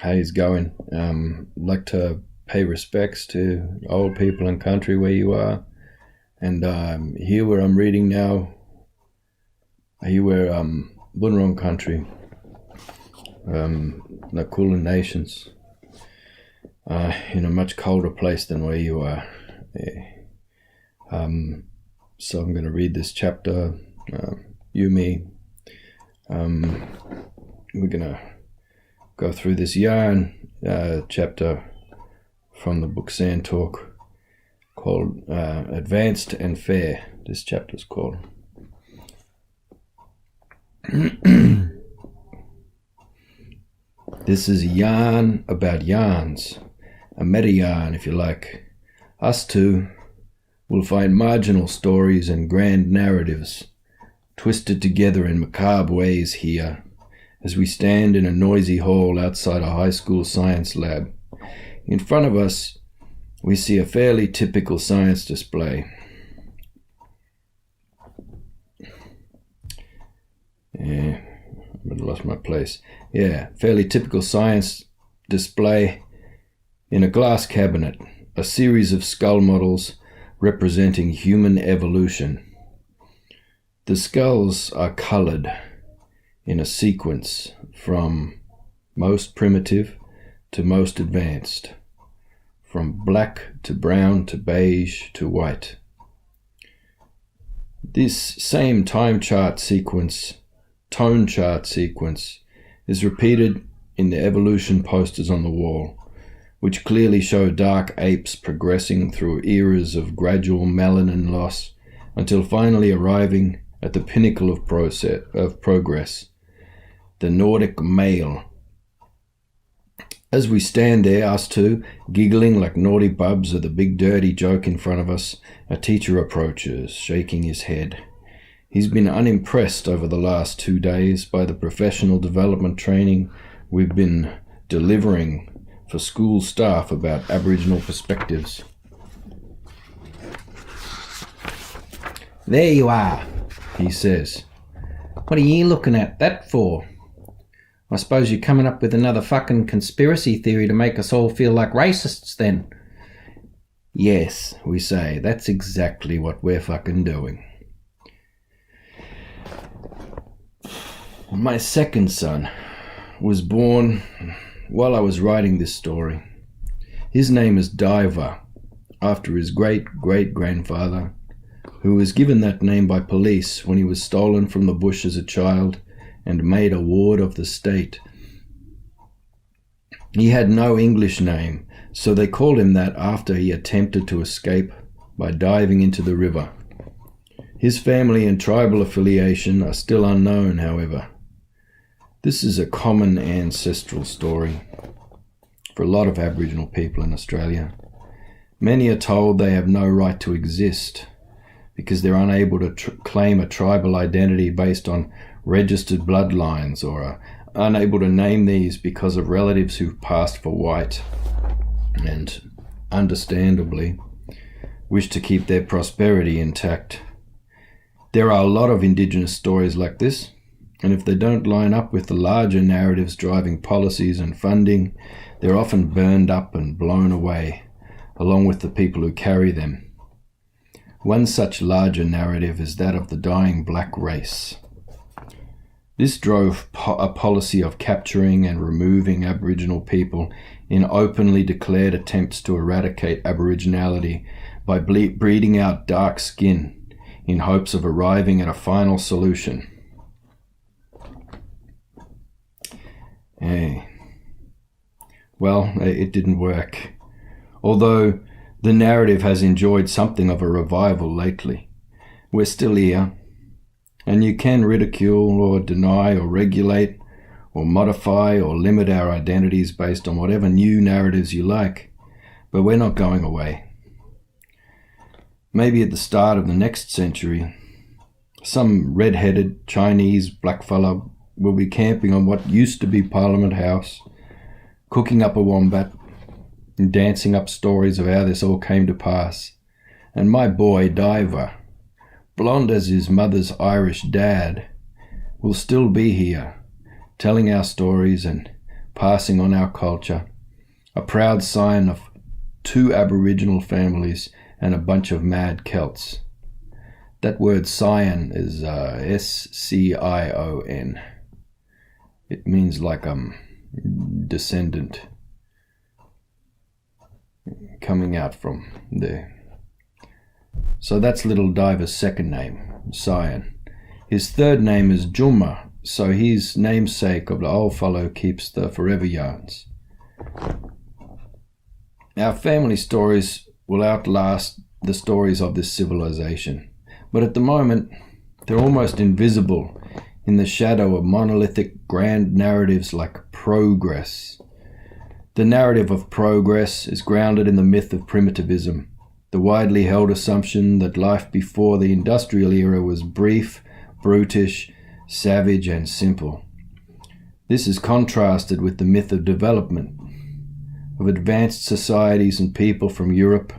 how he's going. Like to pay respects to old people and country where you are. And here where I'm reading now, here where Bunurong country, the Kulin Nations, in a much colder place than where you are. So I'm going to read this chapter, me. We're going to go through this yarn chapter from the book Sand Talk called Advanced and Fair. This chapter's called. This is a yarn about yarns, a meta yarn if you like. Us two will find marginal stories and grand narratives twisted together in macabre ways here as we stand in a noisy hall outside a high school science lab. In front of us, we see a fairly typical science display. I lost my place. Fairly typical science display in a glass cabinet, a series of skull models representing human evolution. The skulls are colored in a sequence from most primitive to most advanced, from black to brown to beige to white. This same tone chart sequence is repeated in the evolution posters on the wall, which clearly show dark apes progressing through eras of gradual melanin loss until finally arriving at the pinnacle of progress, the Nordic male. As we stand there, us two, giggling like naughty bubs at the big dirty joke in front of us, a teacher approaches, shaking his head. He's been unimpressed over the last 2 days by the professional development training we've been delivering for school staff about Aboriginal perspectives. There you are, he says. What are you looking at that for? I suppose you're coming up with another fucking conspiracy theory to make us all feel like racists then. Yes, we say, that's exactly what we're fucking doing. My second son was born while I was writing this story. His name is Diver, after his great-great-grandfather, who was given that name by police when he was stolen from the bush as a child and made a ward of the state. He had no English name, so they called him that after he attempted to escape by diving into the river. His family and tribal affiliation are still unknown, however. This is a common ancestral story for a lot of Aboriginal people in Australia. Many are told they have no right to exist because they're unable to claim a tribal identity based on registered bloodlines, or are unable to name these because of relatives who've passed for white and, understandably, wish to keep their prosperity intact. There are a lot of Indigenous stories like this, and if they don't line up with the larger narratives driving policies and funding, they're often burned up and blown away, along with the people who carry them. One such larger narrative is that of the dying black race. This drove a policy of capturing and removing Aboriginal people in openly declared attempts to eradicate Aboriginality by breeding out dark skin in hopes of arriving at a final solution. Well, it didn't work. Although the narrative has enjoyed something of a revival lately. We're still here, and you can ridicule or deny or regulate or modify or limit our identities based on whatever new narratives you like, but we're not going away. Maybe at the start of the next century, some red-headed Chinese blackfella will be camping on what used to be Parliament House, cooking up a wombat and dancing up stories of how this all came to pass. And my boy, Diver, blonde as his mother's Irish dad, will still be here, telling our stories and passing on our culture, a proud scion of 2 Aboriginal families and a bunch of mad Celts. That word scion is S-C-I-O-N. It means like descendant coming out from there. So that's Little Diver's second name, Scion. His third name is Jumma, so his namesake of the old fellow keeps the forever yarns. Our family stories will outlast the stories of this civilization, but at the moment they're almost invisible in the shadow of monolithic grand narratives like progress. The narrative of progress is grounded in the myth of primitivism, the widely held assumption that life before the industrial era was brief, brutish, savage, and simple. This is contrasted with the myth of development, of advanced societies and people from Europe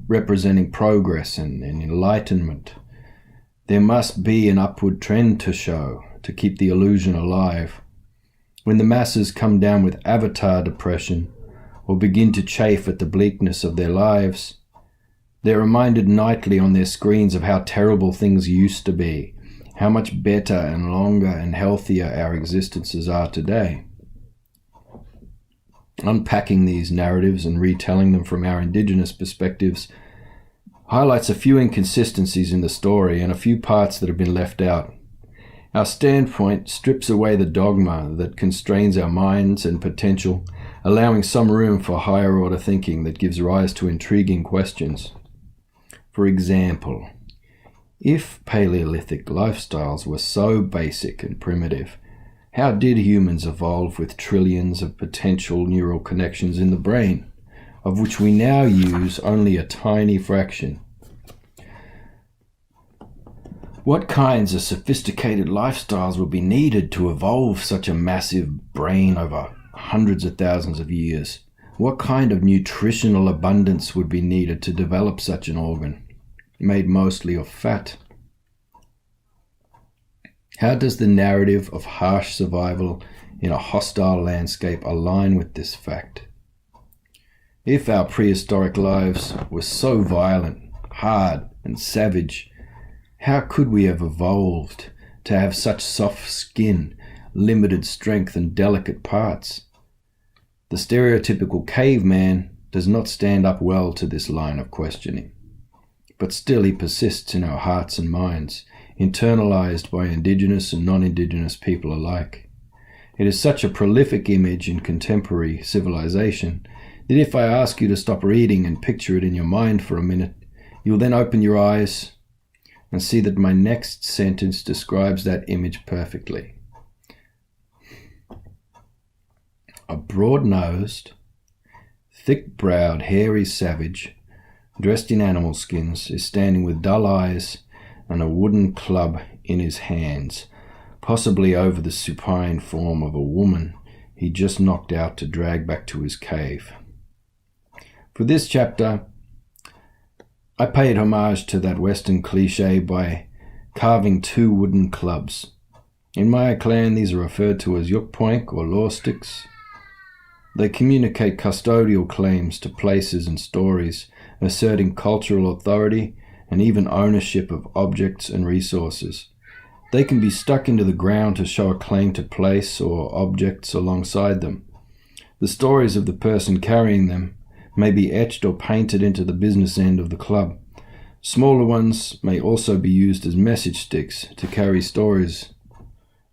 representing progress and enlightenment. There must be an upward trend to show, to keep the illusion alive. When the masses come down with avatar depression or begin to chafe at the bleakness of their lives, they're reminded nightly on their screens of how terrible things used to be, how much better and longer and healthier our existences are today. Unpacking these narratives and retelling them from our Indigenous perspectives highlights a few inconsistencies in the story and a few parts that have been left out. Our standpoint strips away the dogma that constrains our minds and potential, allowing some room for higher order thinking that gives rise to intriguing questions. For example, if Paleolithic lifestyles were so basic and primitive, how did humans evolve with trillions of potential neural connections in the brain, of which we now use only a tiny fraction? What kinds of sophisticated lifestyles would be needed to evolve such a massive brain over hundreds of thousands of years? What kind of nutritional abundance would be needed to develop such an organ, made mostly of fat? How does the narrative of harsh survival in a hostile landscape align with this fact? If our prehistoric lives were so violent, hard, and savage, how could we have evolved to have such soft skin, limited strength, and delicate parts? The stereotypical caveman does not stand up well to this line of questioning, but still he persists in our hearts and minds, internalized by Indigenous and non-Indigenous people alike. It is such a prolific image in contemporary civilization that if I ask you to stop reading and picture it in your mind for a minute, you'll then open your eyes and see that my next sentence describes that image perfectly. A broad-nosed, thick-browed, hairy savage, dressed in animal skins, is standing with dull eyes and a wooden club in his hands, possibly over the supine form of a woman he just knocked out to drag back to his cave. For this chapter, I paid homage to that Western cliché by carving 2 wooden clubs. In my clan, these are referred to as yukpoink or law sticks. They communicate custodial claims to places and stories, asserting cultural authority and even ownership of objects and resources. They can be stuck into the ground to show a claim to place or objects alongside them. The stories of the person carrying them may be etched or painted into the business end of the club. Smaller ones may also be used as message sticks to carry stories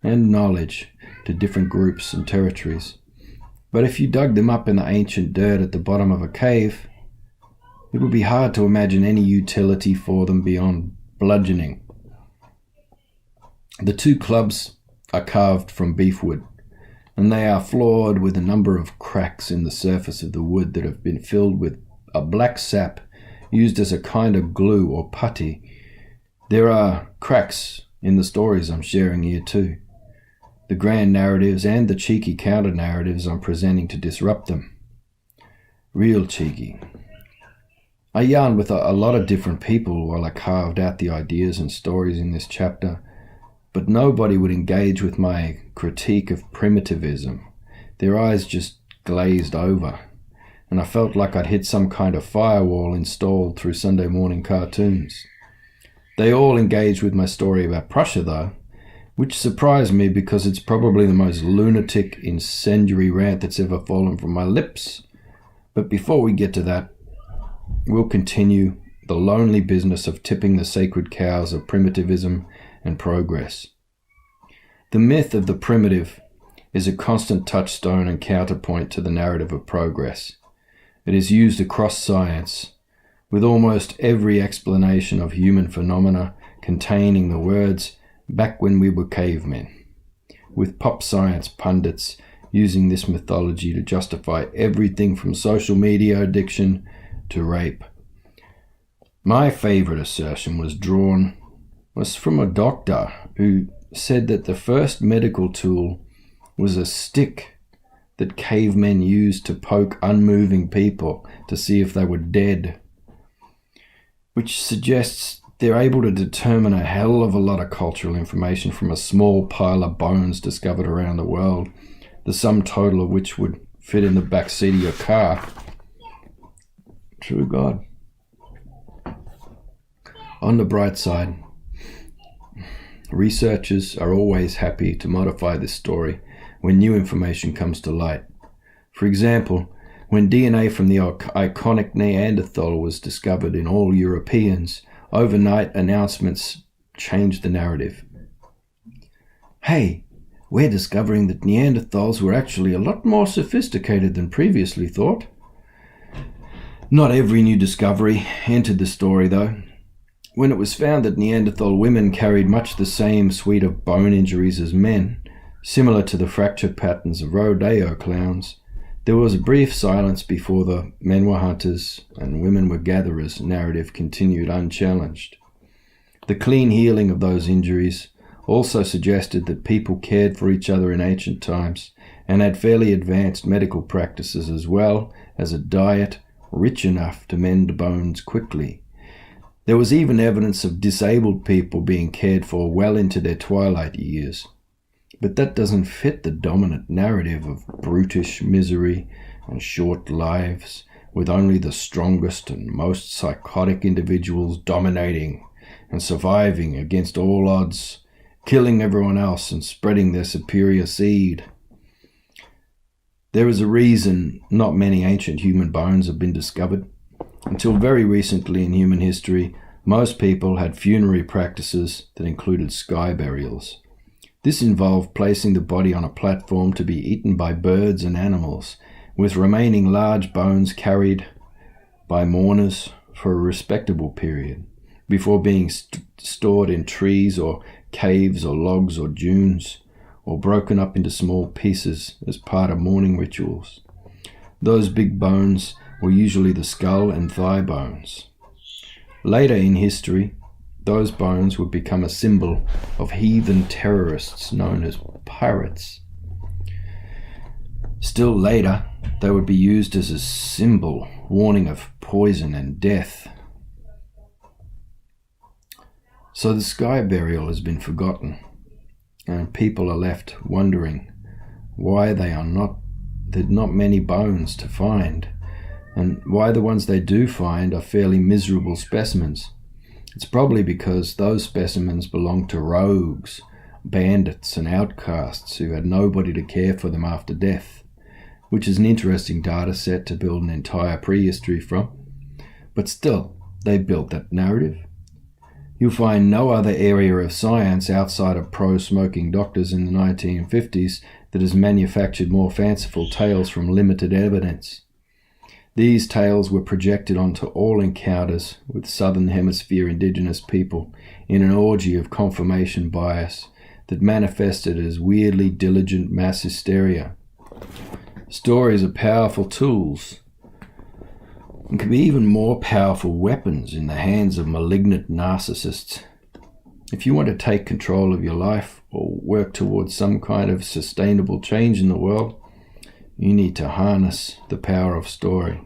and knowledge to different groups and territories. But if you dug them up in the ancient dirt at the bottom of a cave, it would be hard to imagine any utility for them beyond bludgeoning. The 2 clubs are carved from beefwood, and they are floored with a number of cracks in the surface of the wood that have been filled with a black sap used as a kind of glue or putty. There are cracks in the stories I'm sharing here too, the grand narratives and the cheeky counter-narratives I'm presenting to disrupt them. Real cheeky. I yarned with a lot of different people while I carved out the ideas and stories in this chapter, but nobody would engage with my critique of primitivism, Their eyes just glazed over, and I felt like I'd hit some kind of firewall installed through Sunday morning cartoons. They all engaged with my story about Prussia, though, which surprised me because it's probably the most lunatic, incendiary rant that's ever fallen from my lips. But before we get to that, we'll continue the lonely business of tipping the sacred cows of primitivism and progress. The myth of the primitive is a constant touchstone and counterpoint to the narrative of progress. It is used across science, with almost every explanation of human phenomena containing the words "back when we were cavemen," with pop science pundits using this mythology to justify everything from social media addiction to rape. My favorite assertion was from a doctor who said that the first medical tool was a stick that cavemen used to poke unmoving people to see if they were dead, which suggests they're able to determine a hell of a lot of cultural information from a small pile of bones discovered around the world, the sum total of which would fit in the back seat of your car. True God. On the bright side, researchers are always happy to modify this story when new information comes to light. For example, when DNA from the iconic Neanderthal was discovered in all Europeans, overnight announcements changed the narrative. Hey, we're discovering that Neanderthals were actually a lot more sophisticated than previously thought. Not every new discovery entered the story, though. When it was found that Neanderthal women carried much the same suite of bone injuries as men, similar to the fracture patterns of rodeo clowns, there was a brief silence before the men were hunters and women were gatherers narrative continued unchallenged. The clean healing of those injuries also suggested that people cared for each other in ancient times and had fairly advanced medical practices as well as a diet rich enough to mend bones quickly. There was even evidence of disabled people being cared for well into their twilight years. But that doesn't fit the dominant narrative of brutish misery and short lives, with only the strongest and most psychotic individuals dominating and surviving against all odds, killing everyone else and spreading their superior seed. There is a reason not many ancient human bones have been discovered. Until very recently in human history, most people had funerary practices that included sky burials. This involved placing the body on a platform to be eaten by birds and animals, with remaining large bones carried by mourners for a respectable period, before being stored in trees or caves or logs or dunes, or broken up into small pieces as part of mourning rituals. Those big bones were usually the skull and thigh bones. Later in history, those bones would become a symbol of heathen terrorists known as pirates. Still later, they would be used as a symbol warning of poison and death. So the sky burial has been forgotten, and people are left wondering why there's not many bones to find, and why the ones they do find are fairly miserable specimens. It's probably because those specimens belong to rogues, bandits and outcasts who had nobody to care for them after death, which is an interesting data set to build an entire prehistory from. But still, they built that narrative. You'll find no other area of science outside of pro-smoking doctors in the 1950s that has manufactured more fanciful tales from limited evidence. These tales were projected onto all encounters with Southern Hemisphere Indigenous people in an orgy of confirmation bias that manifested as weirdly diligent mass hysteria. Stories are powerful tools and can be even more powerful weapons in the hands of malignant narcissists. If you want to take control of your life or work towards some kind of sustainable change in the world, you need to harness the power of story.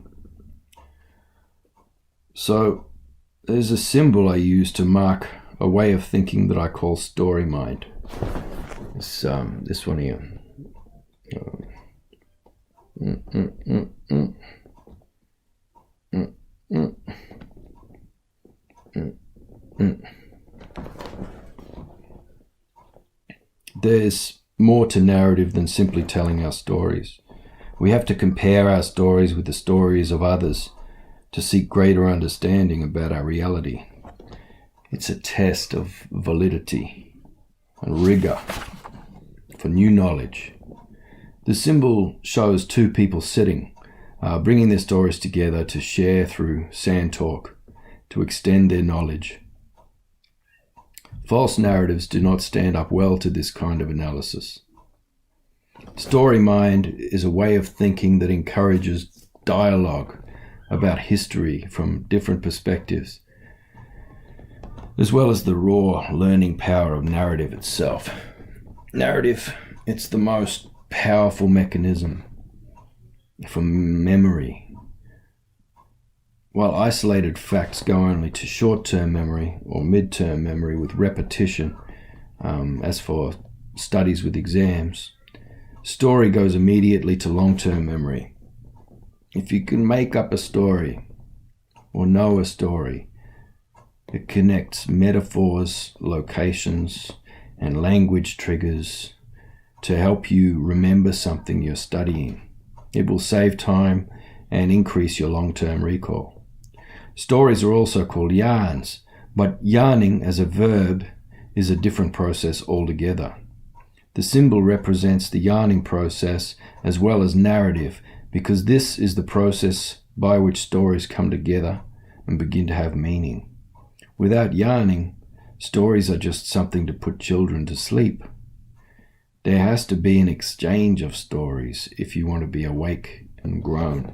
So, there's a symbol I use to mark a way of thinking that I call story mind. This one here. There's more to narrative than simply telling our stories. We have to compare our stories with the stories of others to seek greater understanding about our reality. It's a test of validity and rigor for new knowledge. The symbol shows two people sitting, bringing their stories together to share through sand talk, to extend their knowledge. False narratives do not stand up well to this kind of analysis. Story mind is a way of thinking that encourages dialogue about history from different perspectives, as well as the raw learning power of narrative itself. Narrative, it's the most powerful mechanism for memory. While isolated facts go only to short-term memory or mid-term memory with repetition, as for studies with exams, story goes immediately to long-term memory. If you can make up a story or know a story, it connects metaphors, locations, and language triggers to help you remember something you're studying. It will save time and increase your long-term recall. Stories are also called yarns, but yarning as a verb is a different process altogether. The symbol represents the yarning process as well as narrative, because this is the process by which stories come together and begin to have meaning. Without yarning, stories are just something to put children to sleep. There has to be an exchange of stories if you want to be awake and grown.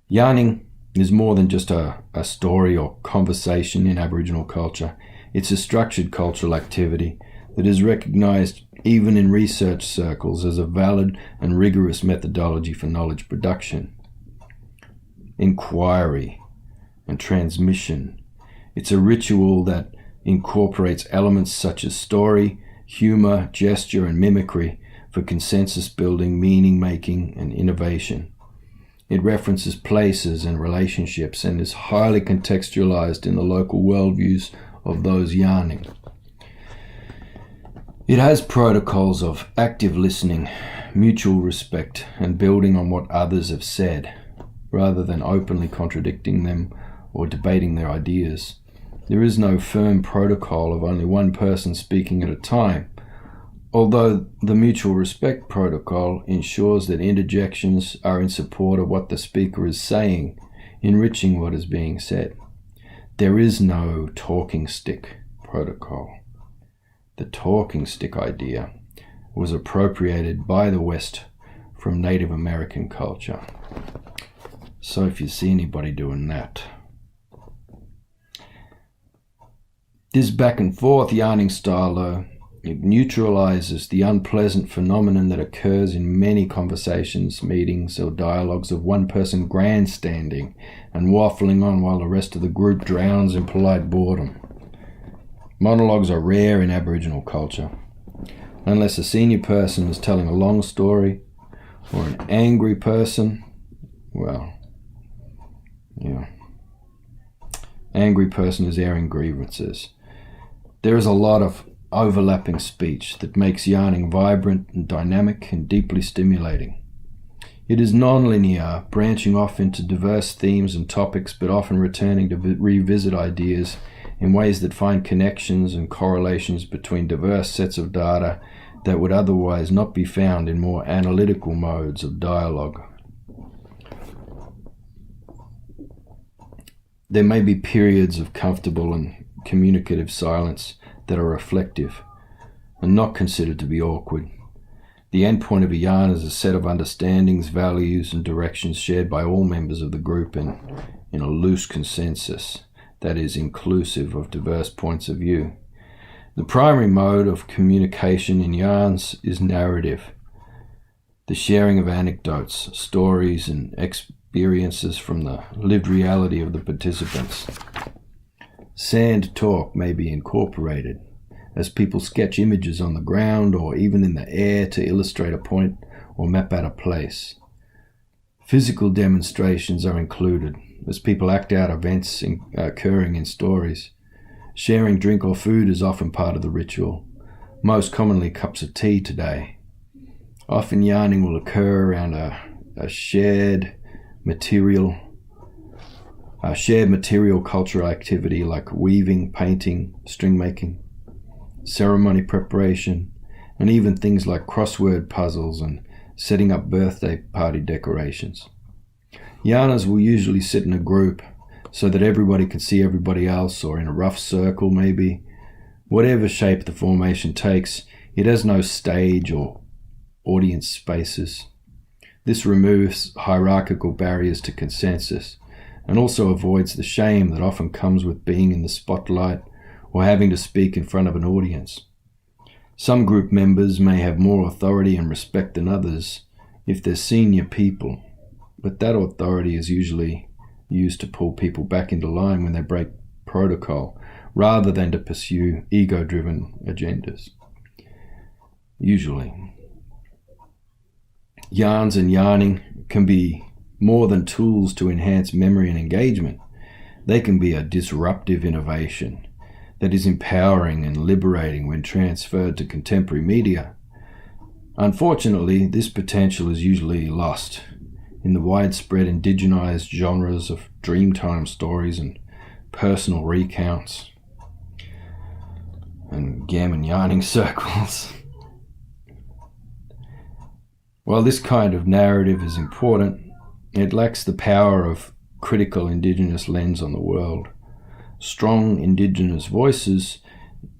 Yarning is more than just a story or conversation in Aboriginal culture. It's a structured cultural activity that is recognized even in research circles as a valid and rigorous methodology for knowledge production. Inquiry and transmission. It's a ritual that incorporates elements such as story, humor, gesture, and mimicry for consensus building, meaning making, and innovation. It references places and relationships and is highly contextualized in the local worldviews of those yarning. It has protocols of active listening, mutual respect, and building on what others have said, rather than openly contradicting them or debating their ideas. There is no firm protocol of only one person speaking at a time, although the mutual respect protocol ensures that interjections are in support of what the speaker is saying, enriching what is being said. There is no talking stick protocol. The talking stick idea was appropriated by the West from Native American culture. So if you see anybody doing that. This back and forth yarning style, though, it neutralizes the unpleasant phenomenon that occurs in many conversations, meetings, or dialogues of one person grandstanding and waffling on while the rest of the group drowns in polite boredom. Monologues are rare in Aboriginal culture, unless a senior person is telling a long story or an angry person. Well, yeah. Angry person is airing grievances. There is a lot of overlapping speech that makes yarning vibrant and dynamic and deeply stimulating. It is non-linear, branching off into diverse themes and topics, but often returning to revisit ideas in ways that find connections and correlations between diverse sets of data that would otherwise not be found in more analytical modes of dialogue. There may be periods of comfortable and communicative silence that are reflective and not considered to be awkward. The end point of a yarn is a set of understandings, values, and directions shared by all members of the group in a loose consensus that is inclusive of diverse points of view. The primary mode of communication in yarns is narrative, the sharing of anecdotes, stories, and experiences from the lived reality of the participants. Sand talk may be incorporated, as people sketch images on the ground or even in the air to illustrate a point or map out a place. Physical demonstrations are included as people act out events occurring in stories. Sharing drink or food is often part of the ritual, most commonly cups of tea today. Often yarning will occur around a shared material cultural activity like weaving, painting, string making, ceremony preparation, and even things like crossword puzzles and setting up birthday party decorations. Yarners will usually sit in a group so that everybody can see everybody else, or in a rough circle maybe. Whatever shape the formation takes, it has no stage or audience spaces. This removes hierarchical barriers to consensus and also avoids the shame that often comes with being in the spotlight or having to speak in front of an audience. Some group members may have more authority and respect than others if they're senior people, but that authority is usually used to pull people back into line when they break protocol, rather than to pursue ego-driven agendas. Usually. Yarns and yarning can be more than tools to enhance memory and engagement. They can be a disruptive innovation that is empowering and liberating when transferred to contemporary media. Unfortunately, this potential is usually lost in the widespread indigenized genres of dreamtime stories and personal recounts and gammon yarning circles. While this kind of narrative is important, it lacks the power of critical Indigenous lens on the world. Strong Indigenous voices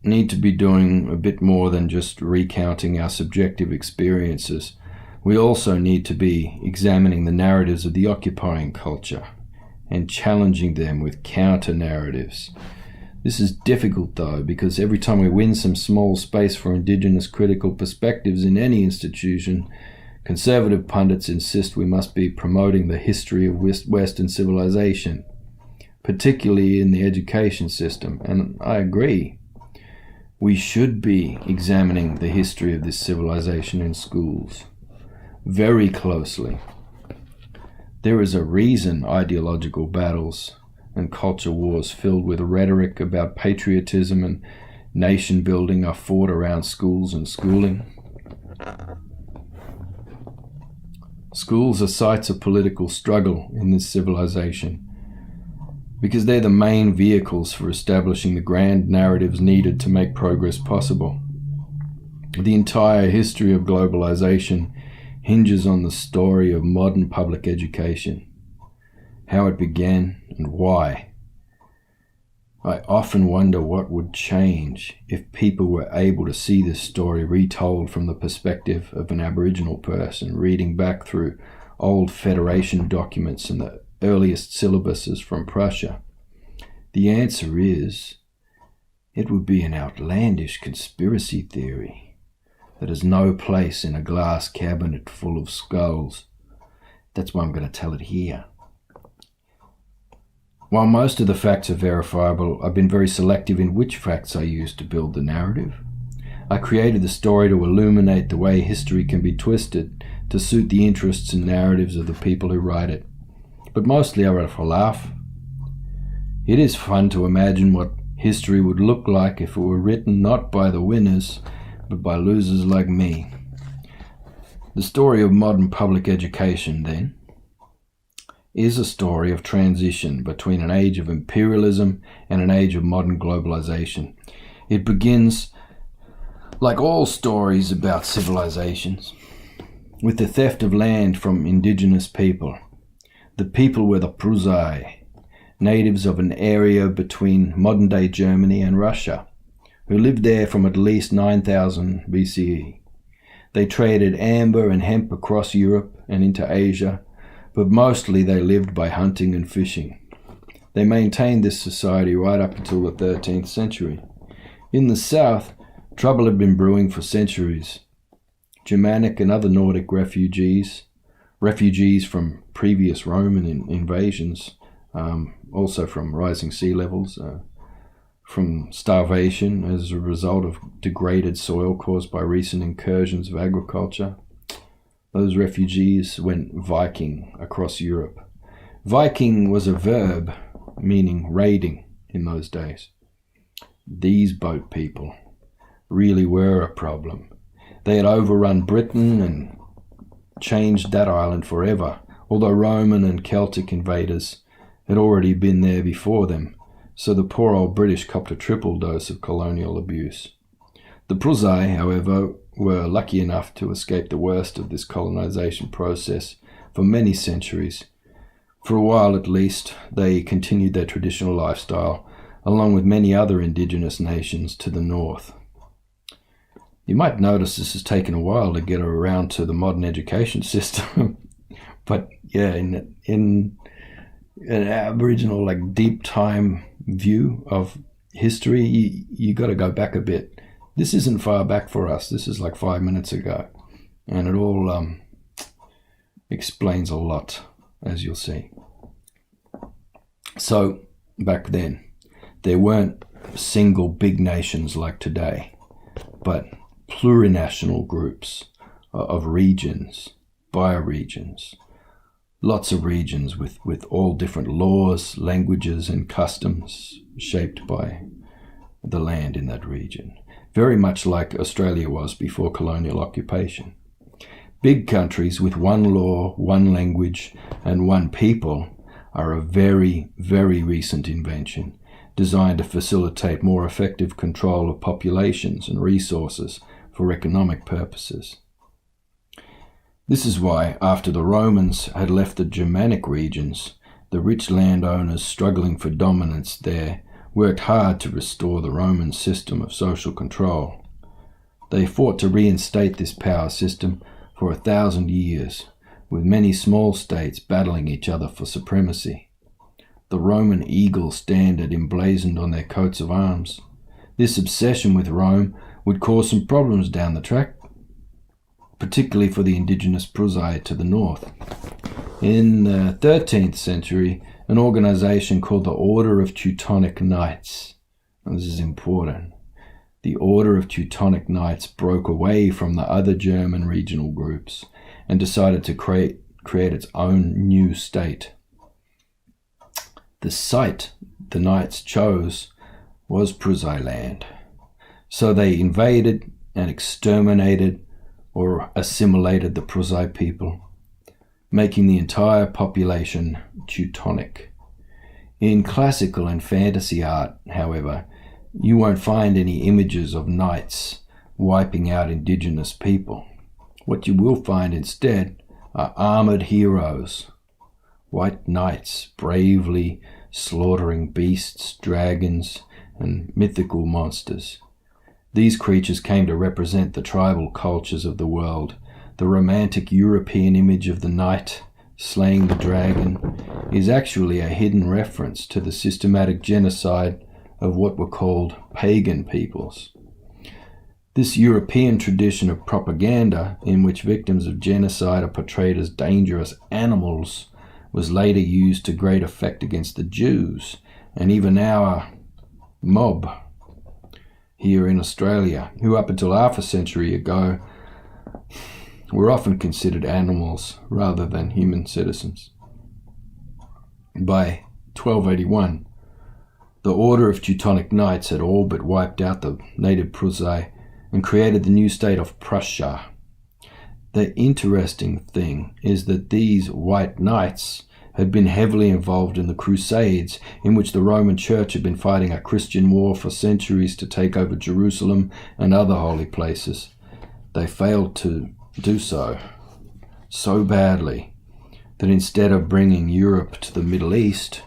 need to be doing a bit more than just recounting our subjective experiences. We also need to be examining the narratives of the occupying culture and challenging them with counter-narratives. This is difficult though, because every time we win some small space for Indigenous critical perspectives in any institution, conservative pundits insist we must be promoting the history of Western civilization, particularly in the education system, and I agree. We should be examining the history of this civilization in schools very closely. There is a reason ideological battles and culture wars filled with rhetoric about patriotism and nation building are fought around schools and schooling. Schools are sites of political struggle in this civilization because they're the main vehicles for establishing the grand narratives needed to make progress possible. The entire history of globalization hinges on the story of modern public education, how it began and why. I often wonder what would change if people were able to see this story retold from the perspective of an Aboriginal person reading back through old Federation documents and the earliest syllabuses from Prussia. The answer is, it would be an outlandish conspiracy theory that has no place in a glass cabinet full of skulls. That's why I'm going to tell it here. While most of the facts are verifiable, I've been very selective in which facts I use to build the narrative. I created the story to illuminate the way history can be twisted to suit the interests and narratives of the people who write it. But mostly I write for a laugh. It is fun to imagine what history would look like if it were written not by the winners, but by losers like me. The story of modern public education, then, is a story of transition between an age of imperialism and an age of modern globalization. It begins, like all stories about civilizations, with the theft of land from indigenous people. The people were the Prusai, natives of an area between modern-day Germany and Russia, who lived there from at least 9000 BCE. They traded amber and hemp across Europe and into Asia, but mostly they lived by hunting and fishing. They maintained this society right up until the 13th century. In the south, trouble had been brewing for centuries. Germanic and other Nordic refugees from previous Roman invasions, also from rising sea levels, from starvation as a result of degraded soil caused by recent incursions of agriculture. Those refugees went Viking across Europe. Viking was a verb meaning raiding in those days. These boat people really were a problem. They had overrun Britain and changed that island forever, although Roman and Celtic invaders had already been there before them, so the poor old British copped a triple dose of colonial abuse. The Prusai, however, were lucky enough to escape the worst of this colonization process for many centuries. For a while at least, they continued their traditional lifestyle, along with many other indigenous nations to the north. You might notice this has taken a while to get around to the modern education system, but yeah, in an Aboriginal, like, deep time view of history, you got to go back a bit. This isn't far back for us. This is like 5 minutes ago, and it all explains a lot, as you'll see. So back then, there weren't single big nations like today, but plurinational groups of regions, bioregions, lots of regions with all different laws, languages, and customs shaped by the land in that region. Very much like Australia was before colonial occupation. Big countries with one law, one language, and one people are a very, very recent invention, designed to facilitate more effective control of populations and resources for economic purposes. This is why, after the Romans had left the Germanic regions, the rich landowners struggling for dominance there worked hard to restore the Roman system of social control. They fought to reinstate this power system for 1,000 years, with many small states battling each other for supremacy. The Roman eagle standard emblazoned on their coats of arms. This obsession with Rome would cause some problems down the track, particularly for the indigenous Prusai to the north. In the 13th century, an organization called the Order of Teutonic Knights, and this is important, the Order of Teutonic Knights broke away from the other German regional groups and decided to create its own new state. The site the Knights chose was Prusai land, so they invaded and exterminated or assimilated the Prusai people, making the entire population Teutonic. In classical and fantasy art, however, you won't find any images of knights wiping out indigenous people. What you will find instead are armored heroes, white knights bravely slaughtering beasts, dragons, and mythical monsters. These creatures came to represent the tribal cultures of the world. The romantic European image of the knight slaying the dragon is actually a hidden reference to the systematic genocide of what were called pagan peoples. This European tradition of propaganda, in which victims of genocide are portrayed as dangerous animals, was later used to great effect against the Jews and even our mob here in Australia, who up until half a century ago were often considered animals rather than human citizens. By 1281, the Order of Teutonic Knights had all but wiped out the native Prusai and created the new state of Prussia. The interesting thing is that these white knights had been heavily involved in the Crusades, in which the Roman Church had been fighting a Christian war for centuries to take over Jerusalem and other holy places. They failed to do so badly that instead of bringing Europe to the Middle East,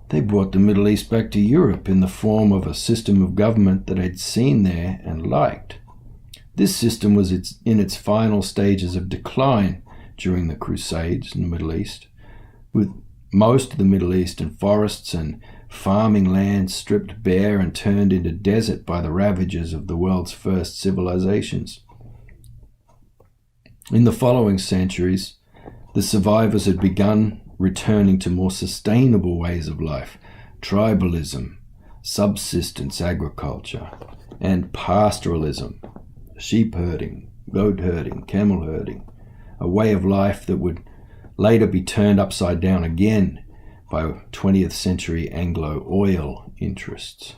they brought the Middle East back to Europe in the form of a system of government that they'd seen there and liked. This system was in its final stages of decline during the Crusades in the Middle East, with most of the Middle Eastern forests and farming lands stripped bare and turned into desert by the ravages of the world's first civilizations. In the following centuries, the survivors had begun returning to more sustainable ways of life, tribalism, subsistence agriculture, and pastoralism, sheep herding, goat herding, camel herding, a way of life that would later be turned upside down again by 20th century Anglo oil interests.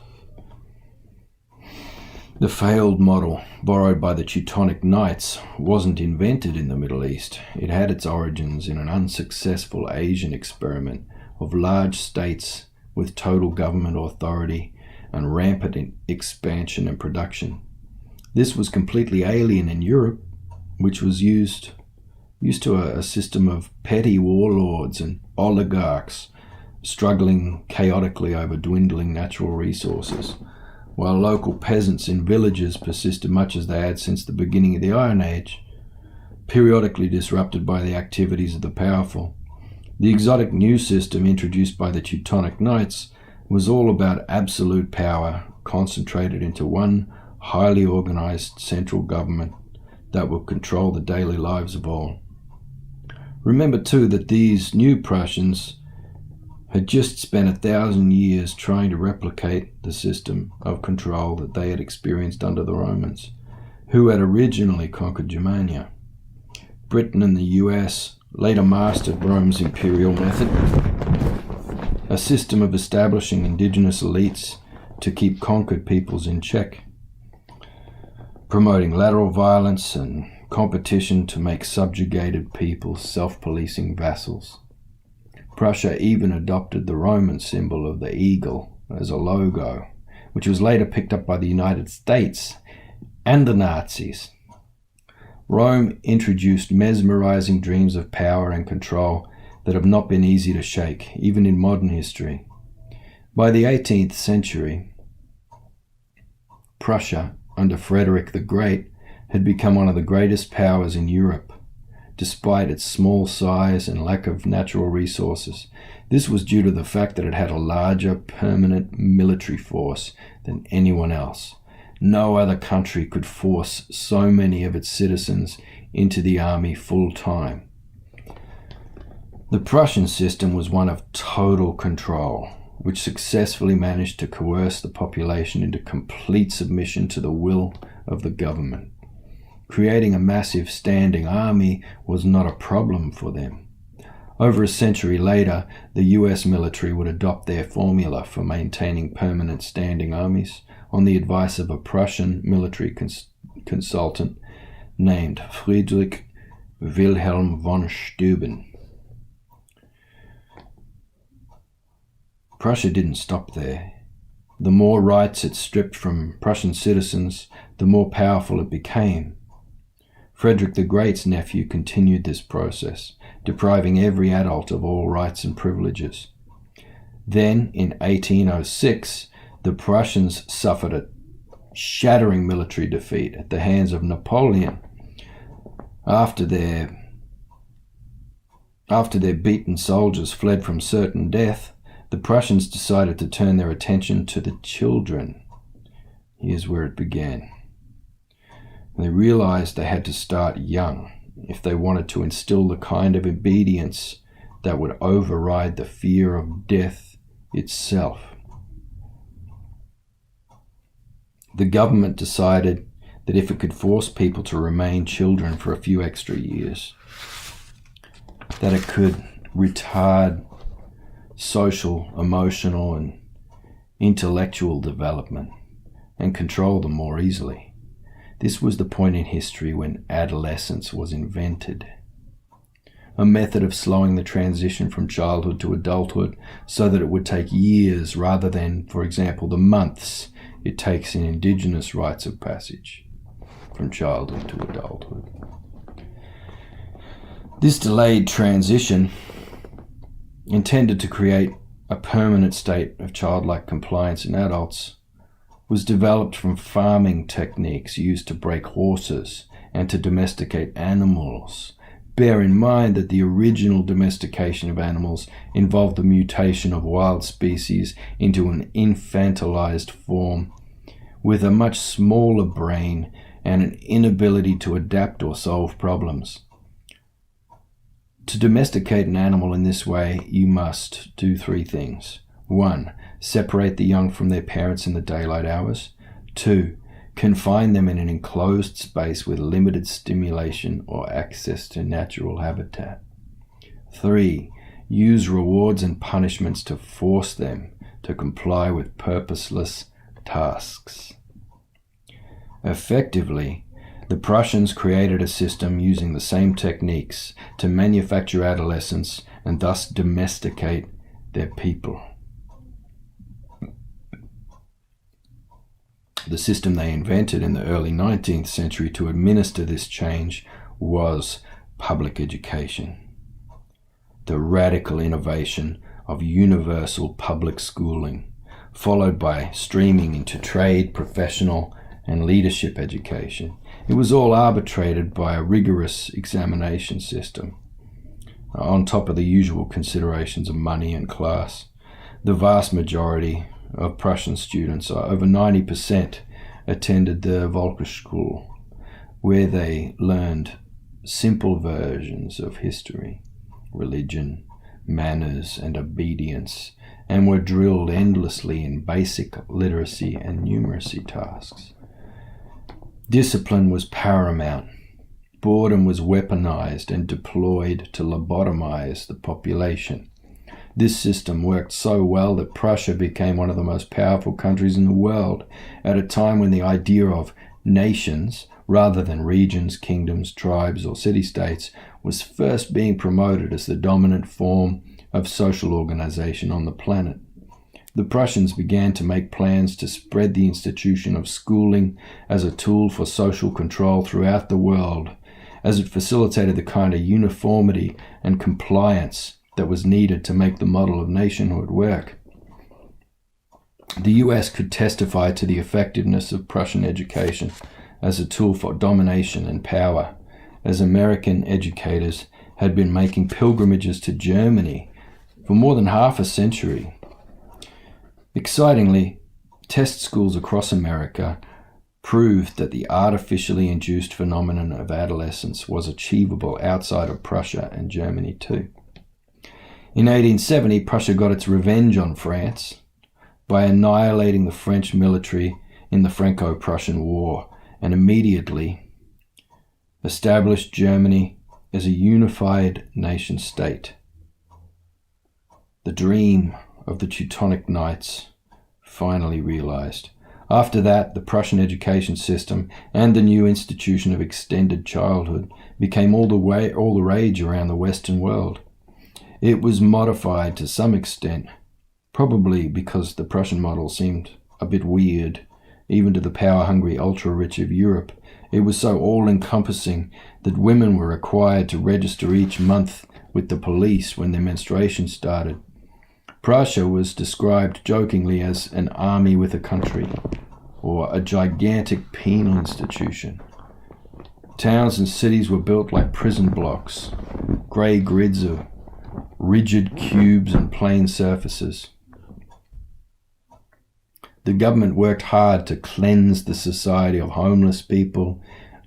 The failed model, borrowed by the Teutonic Knights, wasn't invented in the Middle East. It had its origins in an unsuccessful Asian experiment of large states with total government authority and rampant expansion and production. This was completely alien in Europe, which was used to a system of petty warlords and oligarchs struggling chaotically over dwindling natural resources, while local peasants in villages persisted much as they had since the beginning of the Iron Age, periodically disrupted by the activities of the powerful. The exotic new system introduced by the Teutonic Knights was all about absolute power concentrated into one highly organized central government that would control the daily lives of all. Remember too that these new Prussians had just spent 1,000 years trying to replicate the system of control that they had experienced under the Romans, who had originally conquered Germania. Britain and the US later mastered Rome's imperial method, a system of establishing indigenous elites to keep conquered peoples in check, promoting lateral violence and competition to make subjugated peoples self-policing vassals. Prussia even adopted the Roman symbol of the eagle as a logo, which was later picked up by the United States and the Nazis. Rome introduced mesmerizing dreams of power and control that have not been easy to shake, even in modern history. By the 18th century, Prussia, under Frederick the Great, had become one of the greatest powers in Europe, despite its small size and lack of natural resources. This was due to the fact that it had a larger permanent military force than anyone else. No other country could force so many of its citizens into the army full time. The Prussian system was one of total control, which successfully managed to coerce the population into complete submission to the will of the government. Creating a massive standing army was not a problem for them. Over a century later, the US military would adopt their formula for maintaining permanent standing armies on the advice of a Prussian military consultant named Friedrich Wilhelm von Steuben. Prussia didn't stop there. The more rights it stripped from Prussian citizens, the more powerful it became. Frederick the Great's nephew continued this process, depriving every adult of all rights and privileges. Then, in 1806, the Prussians suffered a shattering military defeat at the hands of Napoleon. After their beaten soldiers fled from certain death, the Prussians decided to turn their attention to the children. Here's where it began. They realized they had to start young if they wanted to instill the kind of obedience that would override the fear of death itself. The government decided that if it could force people to remain children for a few extra years, that it could retard social, emotional, and intellectual development and control them more easily. This was the point in history when adolescence was invented, a method of slowing the transition from childhood to adulthood so that it would take years rather than, for example, the months it takes in Indigenous rites of passage from childhood to adulthood. This delayed transition, intended to create a permanent state of childlike compliance in adults, was developed from farming techniques used to break horses and to domesticate animals. Bear in mind that the original domestication of animals involved the mutation of wild species into an infantilized form with a much smaller brain and an inability to adapt or solve problems. To domesticate an animal in this way, you must do three things. 1. Separate the young from their parents in the daylight hours. 2. Confine them in an enclosed space with limited stimulation or access to natural habitat. 3. Use rewards and punishments to force them to comply with purposeless tasks. Effectively, the Prussians created a system using the same techniques to manufacture adolescents and thus domesticate their people. The system they invented in the early 19th century to administer this change was public education. The radical innovation of universal public schooling, followed by streaming into trade, professional, and leadership education. It was all arbitrated by a rigorous examination system, on top of the usual considerations of money and class. The vast majority of Prussian students, over 90%, attended the Volksschule, where they learned simple versions of history, religion, manners, and obedience, and were drilled endlessly in basic literacy and numeracy tasks. Discipline was paramount. Boredom was weaponized and deployed to lobotomize the population. This system worked so well that Prussia became one of the most powerful countries in the world at a time when the idea of nations, rather than regions, kingdoms, tribes, or city-states, was first being promoted as the dominant form of social organization on the planet. The Prussians began to make plans to spread the institution of schooling as a tool for social control throughout the world, as it facilitated the kind of uniformity and compliance that was needed to make the model of nationhood work. The US could testify to the effectiveness of Prussian education as a tool for domination and power, as American educators had been making pilgrimages to Germany for more than half a century. Excitingly, test schools across America proved that the artificially induced phenomenon of adolescence was achievable outside of Prussia and Germany too. In 1870, Prussia got its revenge on France by annihilating the French military in the Franco-Prussian War and immediately established Germany as a unified nation-state. The dream of the Teutonic Knights finally realized. After that, the Prussian education system and the new institution of extended childhood became all the rage around the Western world. It was modified to some extent, probably because the Prussian model seemed a bit weird, even to the power-hungry ultra-rich of Europe. It was so all-encompassing that women were required to register each month with the police when their menstruation started. Prussia was described jokingly as an army with a country, or a gigantic penal institution. Towns and cities were built like prison blocks, grey grids of rigid cubes and plain surfaces. The government worked hard to cleanse the society of homeless people,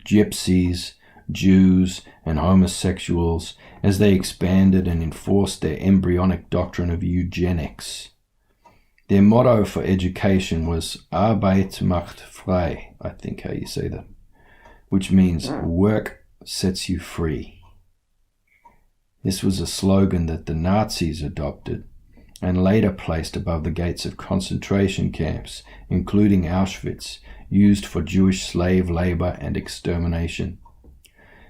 gypsies, Jews, and homosexuals as they expanded and enforced their embryonic doctrine of eugenics. Their motto for education was Arbeit macht frei, I think how you say that, which means work sets you free. This was a slogan that the Nazis adopted and later placed above the gates of concentration camps, including Auschwitz, used for Jewish slave labor and extermination.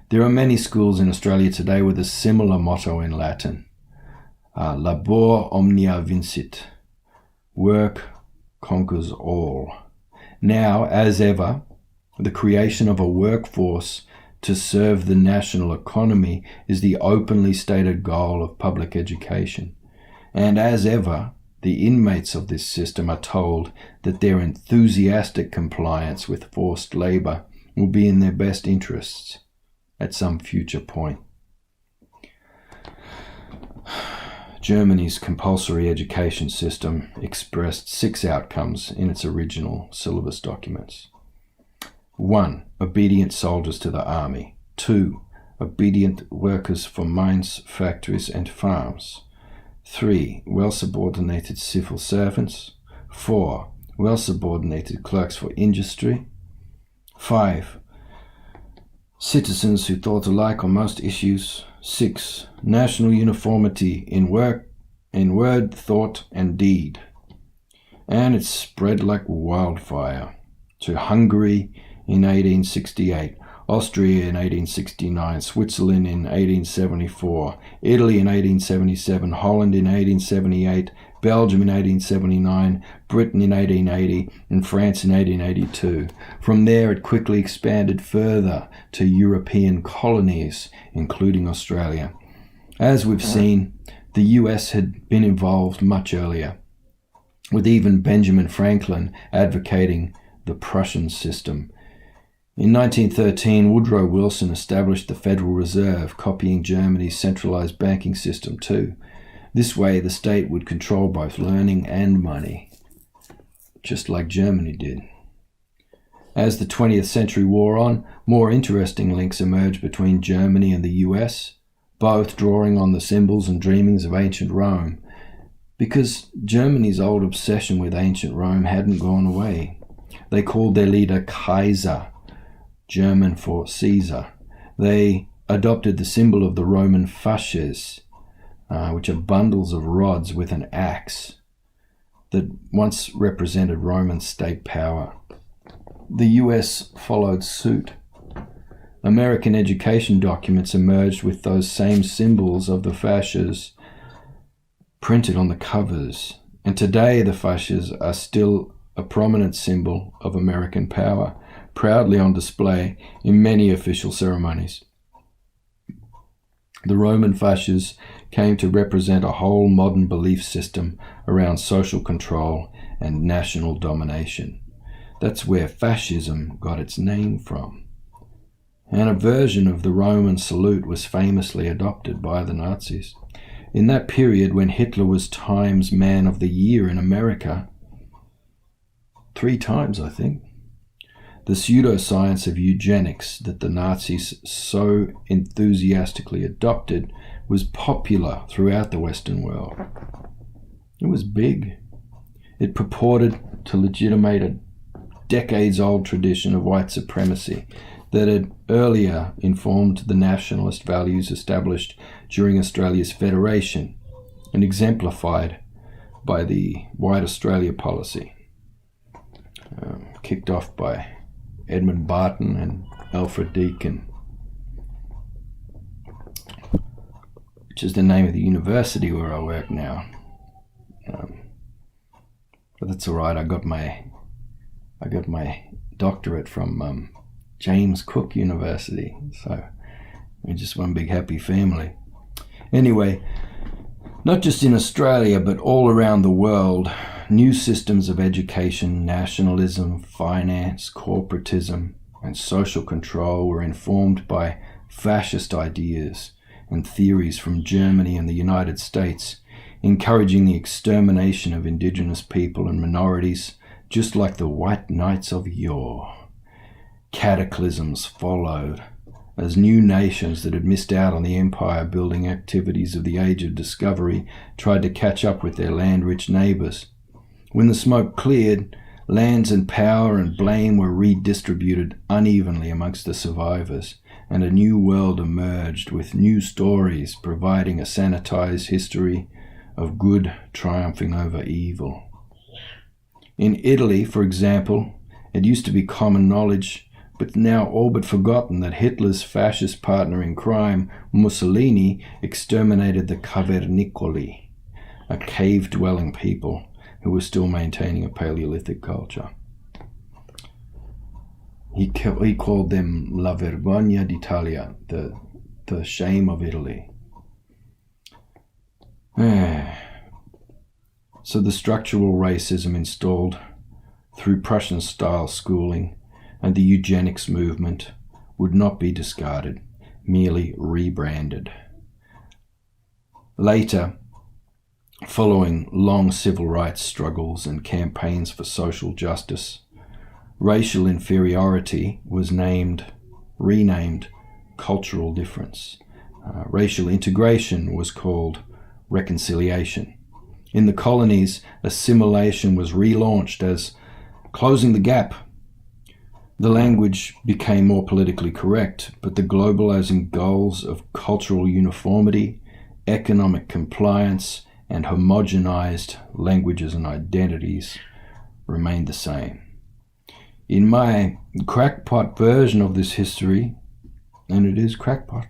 There are many schools in Australia today with a similar motto in Latin, labor omnia vincit, work conquers all. Now, as ever, the creation of a workforce to serve the national economy is the openly stated goal of public education. And as ever, the inmates of this system are told that their enthusiastic compliance with forced labor will be in their best interests at some future point. Germany's compulsory education system expressed 6 outcomes in its original syllabus documents. 1. Obedient soldiers to the army. 2. Obedient workers for mines, factories, and farms. 3. Well-subordinated civil servants. 4. Well-subordinated clerks for industry. 5. Citizens who thought alike on most issues. 6. National uniformity in word, thought, and deed. And it spread like wildfire to Hungary in 1868, Austria in 1869, Switzerland in 1874, Italy in 1877, Holland in 1878, Belgium in 1879, Britain in 1880, and France in 1882. From there it quickly expanded further to European colonies, including Australia. As we've seen, the US had been involved much earlier, with even Benjamin Franklin advocating the Prussian system. In 1913, Woodrow Wilson established the Federal Reserve, copying Germany's centralized banking system too. This way, the state would control both learning and money, just like Germany did. As the 20th century wore on, more interesting links emerged between Germany and the US, both drawing on the symbols and dreamings of ancient Rome, because Germany's old obsession with ancient Rome hadn't gone away. They called their leader Kaiser, German for Caesar. They adopted the symbol of the Roman fasces, which are bundles of rods with an axe that once represented Roman state power. The US followed suit. American education documents emerged with those same symbols of the fasces printed on the covers, and today the fasces are still a prominent symbol of American power, proudly on display in many official ceremonies. The Roman fasces came to represent a whole modern belief system around social control and national domination. That's where fascism got its name from. And a version of the Roman salute was famously adopted by the Nazis. In that period when Hitler was Times Man of the Year in America, 3 times I think, the pseudoscience of eugenics that the Nazis so enthusiastically adopted was popular throughout the Western world. It was big. It purported to legitimate a decades-old tradition of white supremacy that had earlier informed the nationalist values established during Australia's federation and exemplified by the White Australia policy, kicked off by Edmund Barton and Alfred Deakin, which is the name of the university where I work now. But that's all right. I got my doctorate from James Cook University, so we're just one big happy family. Anyway, not just in Australia, but all around the world, new systems of education, nationalism, finance, corporatism, and social control were informed by fascist ideas and theories from Germany and the United States, encouraging the extermination of indigenous people and minorities, just like the white knights of yore. Cataclysms followed as new nations that had missed out on the empire-building activities of the Age of Discovery tried to catch up with their land-rich neighbours. When the smoke cleared, lands and power and blame were redistributed unevenly amongst the survivors, and a new world emerged with new stories providing a sanitized history of good triumphing over evil. In Italy, for example, it used to be common knowledge, but now all but forgotten, that Hitler's fascist partner in crime, Mussolini, exterminated the Cavernicoli, a cave-dwelling people who were still maintaining a Paleolithic culture. He called them La Vergogna d'Italia, the shame of Italy. So the structural racism installed through Prussian-style schooling and the eugenics movement would not be discarded, merely rebranded. Later, following long civil rights struggles and campaigns for social justice, racial inferiority was renamed cultural difference. Racial integration was called reconciliation. In the colonies, assimilation was relaunched as closing the gap. The language became more politically correct, but the globalizing goals of cultural uniformity, economic compliance, and homogenized languages and identities remained the same. In my crackpot version of this history, and it is crackpot,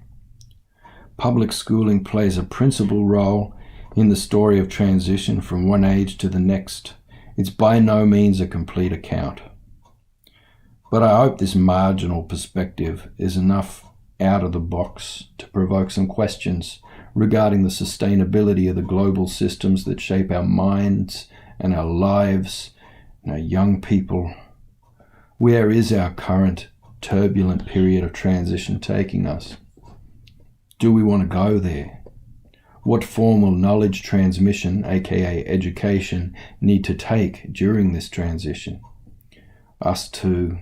public schooling plays a principal role in the story of transition from one age to the next. It's by no means a complete account. But I hope this marginal perspective is enough out of the box to provoke some questions regarding the sustainability of the global systems that shape our minds and our lives and our young people. Where is our current turbulent period of transition taking us? Do we want to go there? What formal knowledge transmission, aka education, need to take during this transition? Us too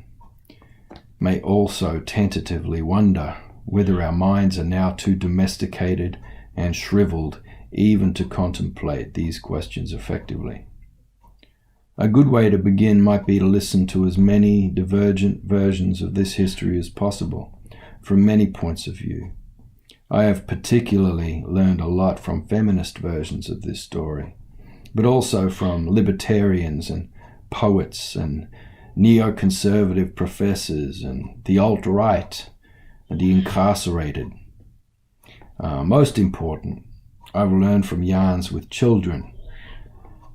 may also tentatively wonder whether our minds are now too domesticated and shriveled even to contemplate these questions effectively. A good way to begin might be to listen to as many divergent versions of this history as possible, from many points of view. I have particularly learned a lot from feminist versions of this story, but also from libertarians and poets and neoconservative professors and the alt-right and the incarcerated. Most important, I've learned from yarns with children,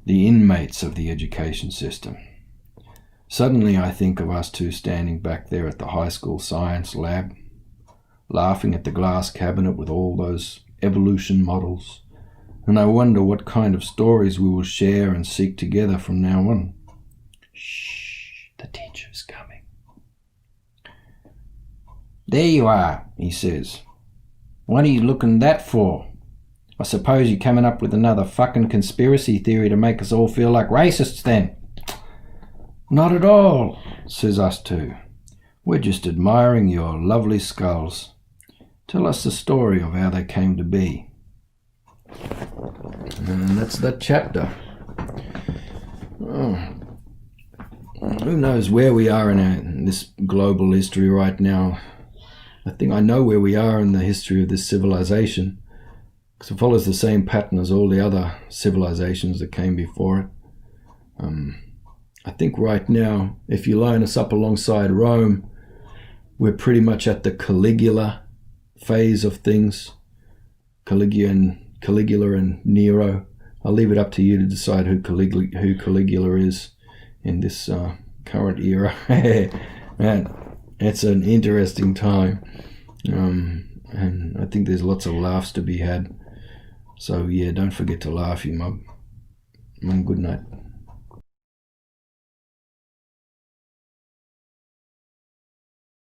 the inmates of the education system. Suddenly I think of us two standing back there at the high school science lab, laughing at the glass cabinet with all those evolution models, and I wonder what kind of stories we will share and seek together from now on. Shh, the teacher's coming. There you are, he says. What are you looking that for? I suppose you're coming up with another fucking conspiracy theory to make us all feel like racists then? Not at all, says us two. We're just admiring your lovely skulls. Tell us the story of how they came to be. And that's that chapter. Oh. Who knows where we are in this global history right now. I think I know where we are in the history of this civilization, because it follows the same pattern as all the other civilizations that came before it. I think right now, if you line us up alongside Rome, we're pretty much at the Caligula phase of things. Caligula and Nero. I'll leave it up to you to decide who Caligula is in this current era. Man, it's an interesting time. And I think there's lots of laughs to be had. So yeah, don't forget to laugh, you mug. Good night.